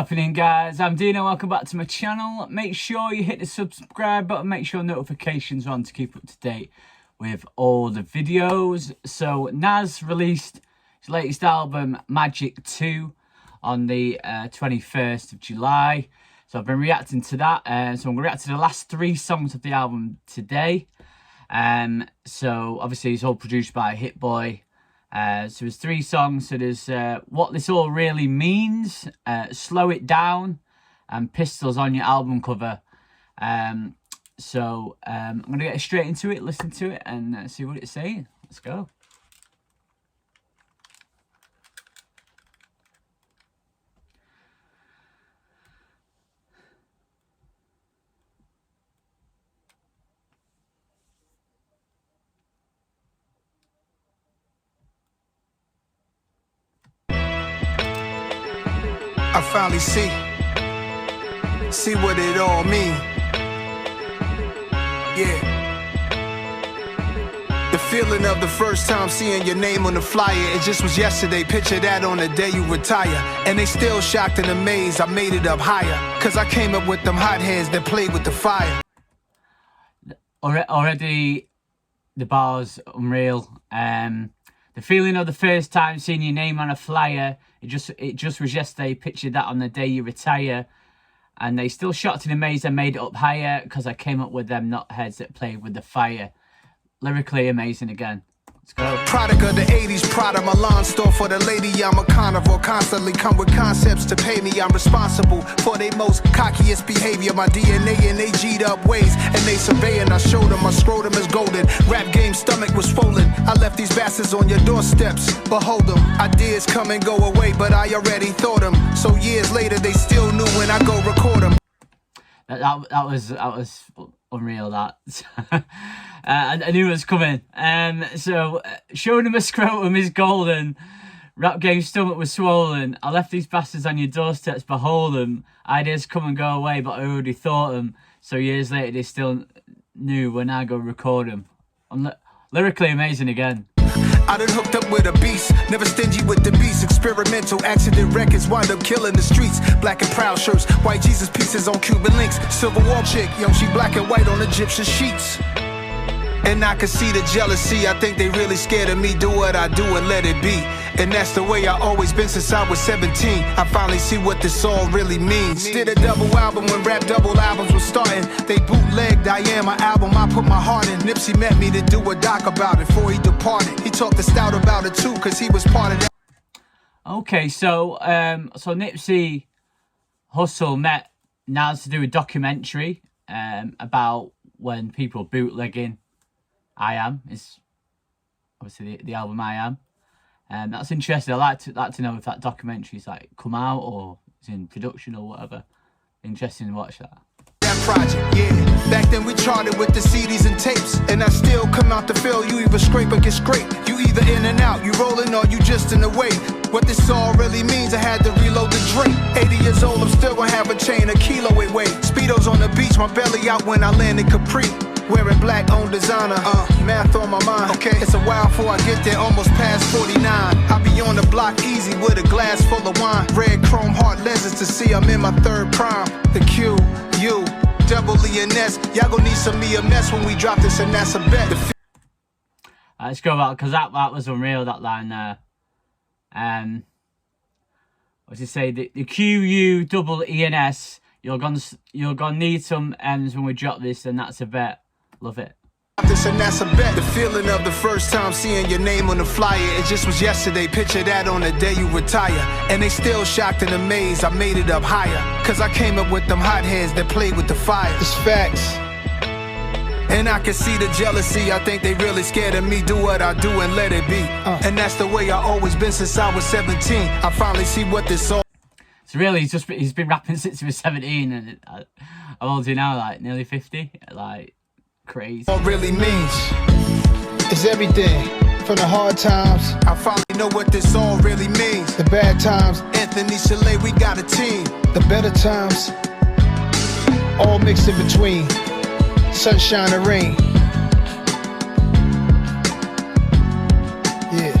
happening, guys? I'm Dino. Welcome back to my channel. Make sure you hit the subscribe button, make sure notifications are on to keep up to date with all the videos. So Nas released his latest album Magic 2 on the 21st of July. So I've been reacting to that, so I'm going to react to the last 3 songs of the album today. So obviously it's all produced by Hit Boy. So there's 3 songs. So there's What This All Really Means, Slow It Down, and Pistols on Your Album Cover. So I'm going to get straight into it, listen to it, and see what it's saying. Let's go. I finally see what it all mean. Yeah. The feeling of the first time seeing your name on the flyer, it just was yesterday. Picture that on the day you retire. And they still shocked and amazed I made it up higher, cause I came up with them hotheads that played with the fire. Already the bars unreal. The feeling of the first time seeing your name on a flyer, it just was yesterday. Picture that on the day you retire. And they still shocked and amazed I made it up higher, because I came up with them knotheads that played with the fire. Lyrically amazing again. Let's go. Product of the 80s, Prada Milan store for the lady. I'm a carnivore, constantly come with concepts to pay me. I'm responsible for their most cockiest behavior. My DNA and they G'd up ways, and they surveying. I showed them my scrotum is golden. Rap game stomach was swollen. I left these bastards on your doorsteps. Behold them. Ideas come and go away, but I already thought them. So years later, they still knew when I go record them. That was unreal. That I knew it was coming. So showing him a scrotum is golden. Rap game stomach was swollen. I left these bastards on your doorsteps. Behold them. Ideas come and go away, but I already thought them. So years later, they still knew when I go record them. Lyrically amazing again. I done hooked up with a beast, never stingy with the beast. Experimental accident records wind up killing the streets. Black and proud shirts, white Jesus pieces on Cuban links. Civil War chick, young she black and white on Egyptian sheets. And I can see the jealousy, I think they really scared of me. Do what I do and let it be. And that's the way I always been since I was 17. I finally see what this all really means. Did a double album when rap double albums was starting. They bootlegged I Am, my album I put my heart in. Nipsey met me to do a doc about it before he departed. He talked to Stout about it too, cause he was part of that. Okay, so Nipsey Hussle met Nas to do a documentary about when people bootlegging I Am. Is obviously the album I Am. That's interesting. I'd like to know if that documentary's like come out or is in production or whatever. Interesting to watch that. That project, yeah. Back then we charted with the CDs and tapes, and I still come out to fill. You either scrape or get scraped. You either in and out, you rolling or you just in the way. What this all really means, I had to reload the drink. 80 years old, I'm still gonna have a chain, a kilo it weight. Speedos on the beach, my belly out when I landed Capri. Wearing black on designer, math on my mind. Okay, it's a while before I get there, almost past 49. I be on the block easy with a glass full of wine. Red chrome heart lenses to see I'm in my 3rd prime. The Q, U, double E and S. Y'all gon' need some EMS when we drop this, and that's a bet. Let's go back, because that was unreal, that line there. What does it say? The Q, U, double E and S. You're gonna need some M's when we drop this, and that's a bet. Love it. This and that's a bet. The feeling of the first time seeing your name on the flyer, it just was yesterday. Picture that on the day you retire. And they still shocked and amazed I made it up higher, cause I came up with them hotheads that played with the fire. It's facts. And I can see the jealousy, I think they really scared of me. Do what I do and let it be. And that's the way I always been since I was 17. I finally see what this all. So really, he's been rapping since he was 17, and how old is he now? Like nearly 50. Like crazy. What really means is everything from the hard times. I finally know what this all really means. The bad times, Anthony Chalet, we got a team. The better times, all mixed in between. Sunshine and rain. Yeah.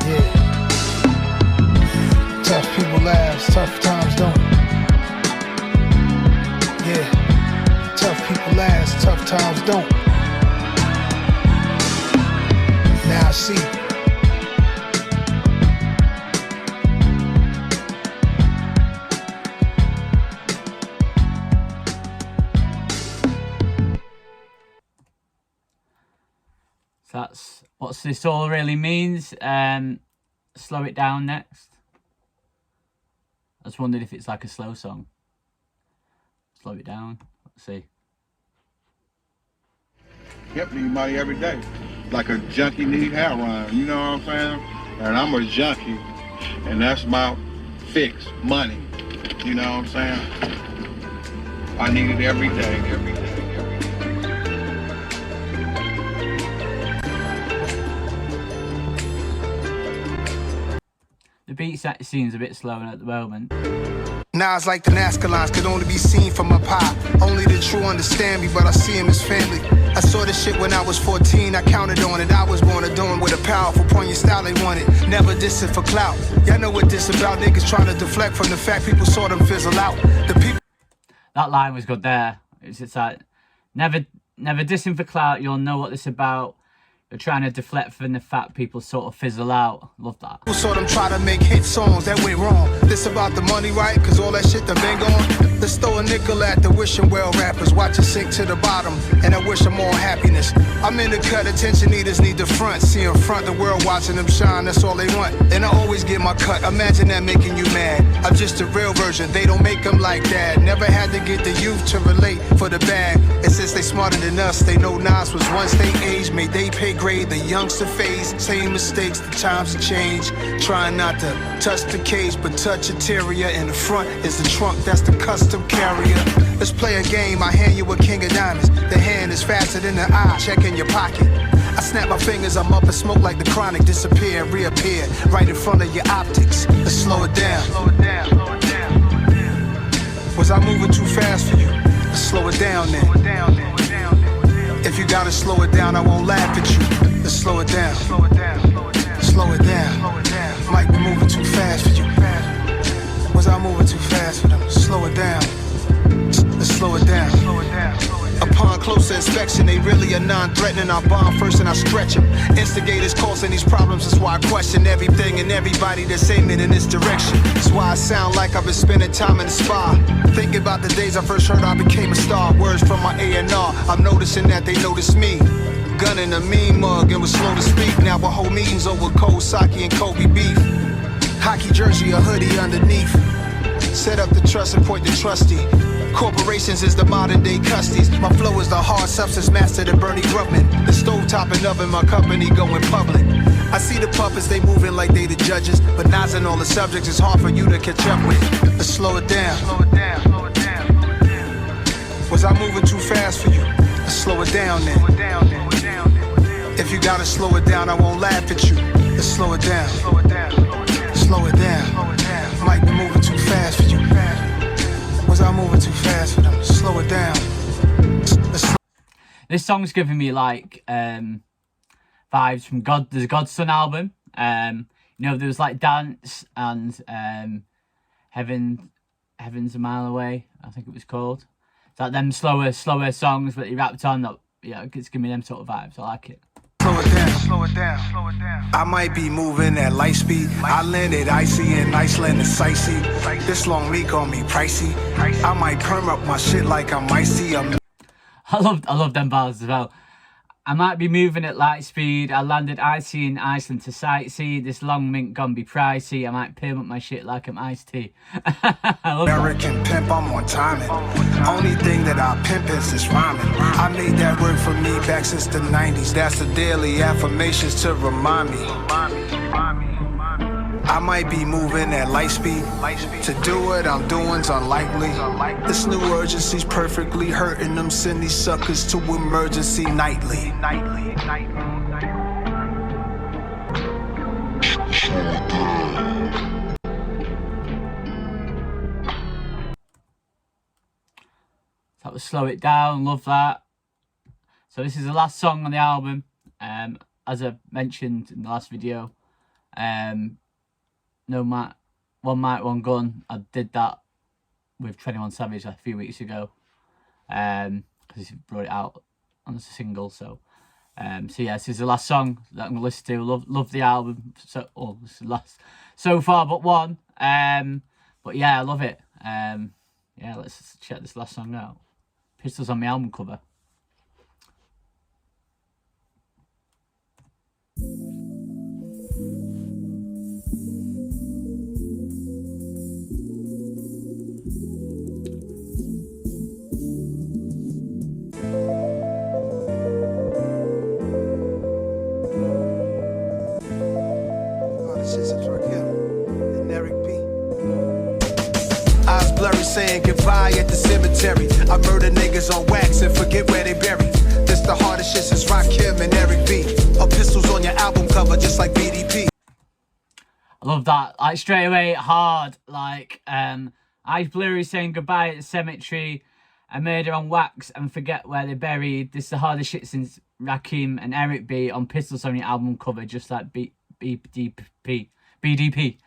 Yeah. Tough people. people last, tough times don't. Now I see. So that's what this all really means. Slow it down next. I just wondered if it's like a slow song. Slow it down. Let's see. Yep, need money every day. Like a junkie need heroin, you know what I'm saying? And I'm a junkie, and that's my fix, money. You know what I'm saying? I need it every day, every day. The beat seems a bit slow at the moment. Nas like the Nazca lines could only be seen from up high. Only the true understand me, but I see him as family. I saw this shit when I was 14, I counted on it. I was born adorned with a powerful poignant style they wanted. Never dissing for clout. Y'all know what this about, niggas trying to deflect from the fact people saw them fizzle out. The people. That line was good there. It's like, never dissing for clout, you'll know what this about. You're trying to deflect from the fact people sort of fizzle out. Love that. Who saw them try to make hit songs that went wrong? This about the money, right? Cause all that shit done been gone. Let's throw a nickel at the wishing well rappers. Watch it sink to the bottom, and I wish them all happiness. I'm in the cut, attention eaters need the front. See in front, the world watching them shine, that's all they want. And I always get my cut, imagine that making you mad. I'm just a real version, they don't make them like that. Never had to get the youth to relate for the bag. And since they smarter than us, they know Nas was once they age, made they pay grade, the youngster phase. Same mistakes, the times have changed. Trying not to touch the cage, but touch interior. In the front is the trunk, that's the custom carrier. Let's play a game, I hand you a king of diamonds. The hand is faster than the eye, check in your pocket. I snap my fingers, I'm up and smoke like the chronic. Disappear, reappear, right in front of your optics. Let's slow it down. Was I moving too fast for you? Let's slow it down then. If you gotta slow it down, I won't laugh at you. Let's slow it down. Slow it down. Might be moving too fast for you. Was I moving too fast for them? Slow it down. Let's slow it down. Upon closer inspection, they really are non-threatening. I bomb first and I stretch them. Instigators causing these problems, that's why I question everything and everybody that's aiming in this direction. That's why I sound like I've been spending time in the spa. Thinking about the days I first heard I became a star. Words from my A&R, I'm noticing that they notice me. Gunning a mean mug and was slow to speak. Now a whole meeting's over cold sake and Kobe beef. Hockey jersey, a hoodie underneath. Set up the trust and point the trustee. Corporations is the modern day custies. My flow is the hard substance master to Bernie Grubman. The stovetop and oven, my company going public. I see the puppets, they moving like they the judges. But Nas and all the subjects, it's hard for you to catch up with. Let's slow it down. Was I moving too fast for you? Let's slow it down then. If you gotta slow it down, I won't laugh at you. Let's slow it down. Slow it down. Might be moving too fast for you. Was I moving too fast for them? Slow it down. This song's giving me like vibes from the Godson album. You know, there was like Dance and Heaven's a Mile Away, I think it was called. It's like them slower songs that he rapped on that, yeah, it's giving me them sort of vibes. I like it. Slow it down. I might be moving at light speed. I landed icy in Iceland and sightsee. This long week on me pricey. I might perm up my shit like I'm icy. I love them bars as well. I might be moving at light speed. I landed icy in Iceland to sightsee. This long mink gon' be pricey. I might perm up my shit like I'm iced tea. American pimp, I'm on timing. Only thing that I pimp is rhyming. I made that work for me back since the 90s. That's the daily affirmations to remind me. I might be moving at light speed. To do what I'm doing's unlikely. This new urgency's perfectly hurting them. Send these suckers to emergency nightly. That was Slow It Down. Love that. So this is the last song on the album. As I mentioned in the last video, No Mic, One Mic, One Gun. I did that with 21 Savage a few weeks ago. because he brought it out on a single. So yeah, this is the last song that I'm gonna listen to. Love the album. So this is the last so far, but one. But yeah, I love it. Yeah, let's check this last song out. Pistols on my album cover. Blurry saying goodbye at the cemetery. I murder niggas on wax and forget where they buried. This the hardest shit since Rakim and Eric B. Or pistols on your album cover just like BDP. I love that. Like straight away, hard. Like Eyes Blurry saying goodbye at the cemetery. I murder on wax and forget where they buried. This is the hardest shit since Rakim and Eric B. On pistols on your album cover just like BDP.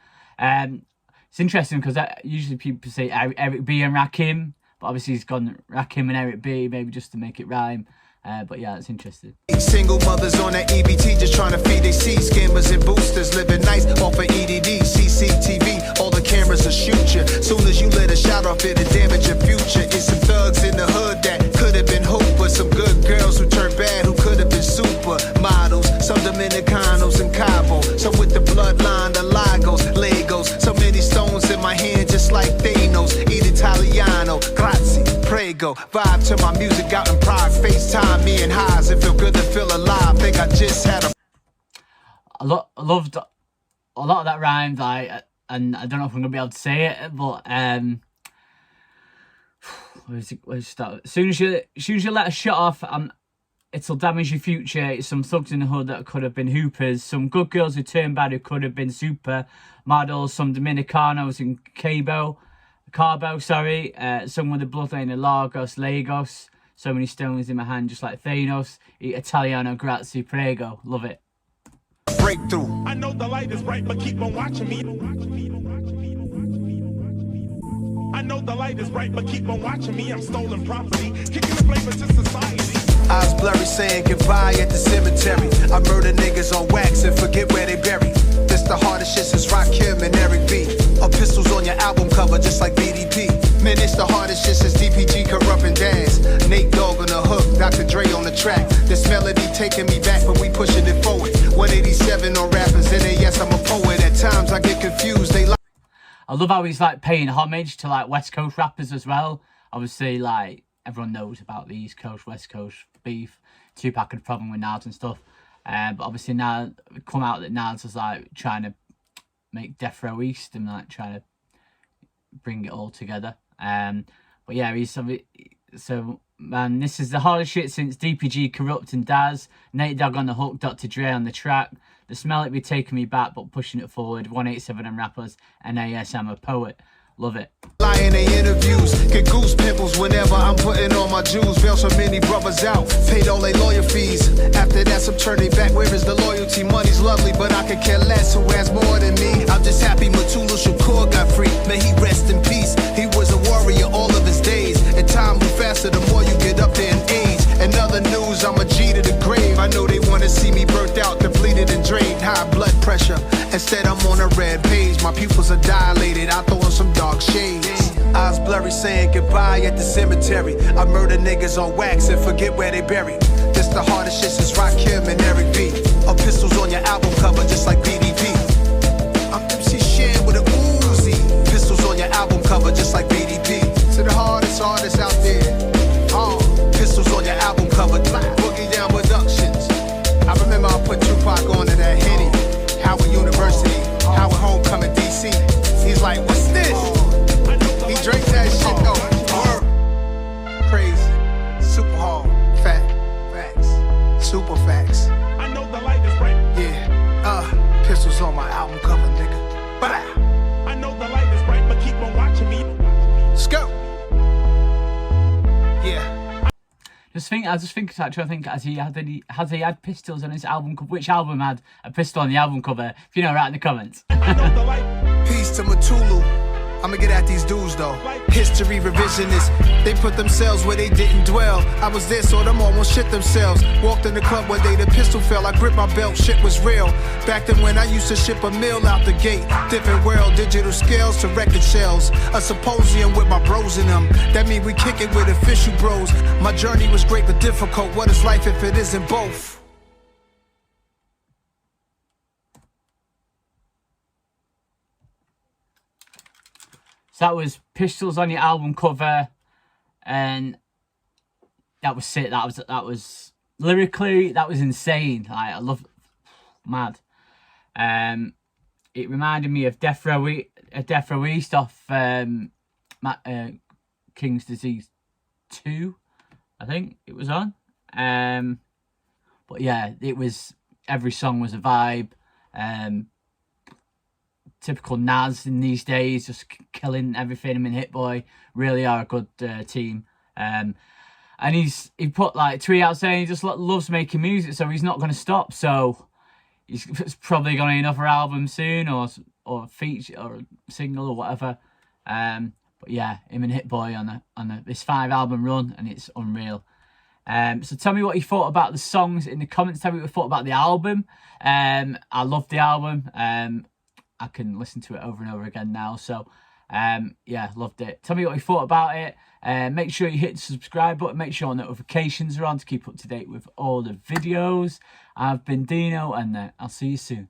It's interesting because usually people say Eric B and Rakim, but obviously he's gone Rakim and Eric B, maybe just to make it rhyme. But yeah, it's interesting. Single mothers on that EBT just trying to feed they seed. Scammers and boosters living nice off of EDD. CCTV, all the cameras will shoot you. Soon as you let a shot off it'll damage your future. It's some thugs in the hood that could have been hoopers. Some good girls who turned bad who could have been super models. Some Dominicanos in Cabo. Some with the bloodline, the Lagos, Legos. So many stones in my hand just like Thanos. Eat Italiano, grazie, prego. Vibe to my music out in Prague. FaceTime me and highs. It feel good to feel alive. Think I just had a... I loved a lot of that rhyme, like, and I don't know if I'm gonna be able to say it, but where's it start? As soon as you let a shot off, it'll damage your future. Some thugs in the hood that could have been hoopers. Some good girls who turned bad who could have been super models. Some Dominicanos in Cabo, sorry. Some with the bloodline in Lagos. So many stones in my hand, just like Thanos. Eat Italiano, grazie, prego. Love it. Breakthrough. I know the light is bright, but keep on watching me. I know the light is bright, but keep on watching me. I'm stolen property, kicking the flavor to society. Eyes blurry saying goodbye at the cemetery. I murder niggas on wax and forget where they buried. This the hardest shit since Rakim and Eric B. Or pistols on your album cover just like BDP. Man, it's the hardest shit since DPG, Corrupt and Dance. Nate Dogg on the hook, Dr. Dre on the track. This melody taking me back, but we pushing it forward. 187 on rappers, and yes, I'm a poet. At times I get confused, they like... I love how he's like paying homage to like West Coast rappers as well. Obviously, like everyone knows about the East Coast, West Coast beef. Tupac had a problem with Nas and stuff. But obviously now come out that Nas is like trying to make Death Row East and like trying to bring it all together. But yeah, so man, this is the hardest shit since DPG, Corrupt and Daz. Nate Dogg on the hook, Dr. Dre on the track. The smell it be taking me back, but pushing it forward. 187 and rappers, NAS, I'm a poet. Love it. Lying in interviews, get goose pimples whenever I'm putting on my jewels. Bail so many brothers out, paid all their lawyer fees. After that, some turn they back. Where is the loyalty? Money's lovely, but I could care less. Who has more than me? I'm just happy Mutulu Shakur got free. May he rest in peace. He was a warrior all of his days. And time moves faster the more you get up there in age. And other news, I'm a G to the grave. I know they want to see me burnt out, depleted and drained. High blood pressure. Instead, I'm on a red page. My pupils are dilated. I throw on some dark shades. Eyes blurry saying goodbye at the cemetery. I murder niggas on wax and forget where they buried. This the hardest shit since Rakim and Eric B. Or pistols on your album cover just like BDP. I'm MC Shan with a Uzi. Pistols on your album cover just like BDP. To the hardest artists out there. Pistols on your album cover. Boogie Down Productions. I remember I put Tupac on to that Henny. Howard University. Howard Homecoming DC. He's like, what's this? He drank that shit though. Word. Crazy. Super hard. Facts. Super facts. I know the light is bright. Yeah. Pistols on my album cover, nigga. But I know the light is bright, but keep on watching me. Let's go. Yeah. I just think has he had pistols on his album cover? Which album had a pistol on the album cover? If you know, write in the comments. Peace to Mutulu. I'ma get at these dudes though. History revisionists, they put themselves where they didn't dwell. I was there, so them almost shit themselves. Walked in the club one day, the pistol fell. I gripped my belt, shit was real. Back then when I used to ship a meal out the gate. Different world, digital scales to record shells. A symposium with my bros in them. That mean we kick it with official bros. My journey was great but difficult. What is life if it isn't both? So that was Pistols on your album cover, and that was sick. That was lyrically, that was insane. I love, mad. It reminded me of Death Row East off King's Disease 2, I think it was on. But yeah, it was, every song was a vibe. Typical Nas in these days, just killing everything. Him and Hit Boy really are a good team. And he put like tweet out saying he just loves making music, so he's not going to stop. So he's probably going to another album soon, or feature or a single or whatever. But yeah, him and Hit Boy on this 5-album run, and it's unreal. So tell me what you thought about the songs in the comments. Tell me what you thought about the album. I loved the album. I can listen to it over and over again now. So, yeah, loved it. Tell me what you thought about it. Make sure you hit the subscribe button. Make sure notifications are on to keep up to date with all the videos. I've been Dino, and I'll see you soon.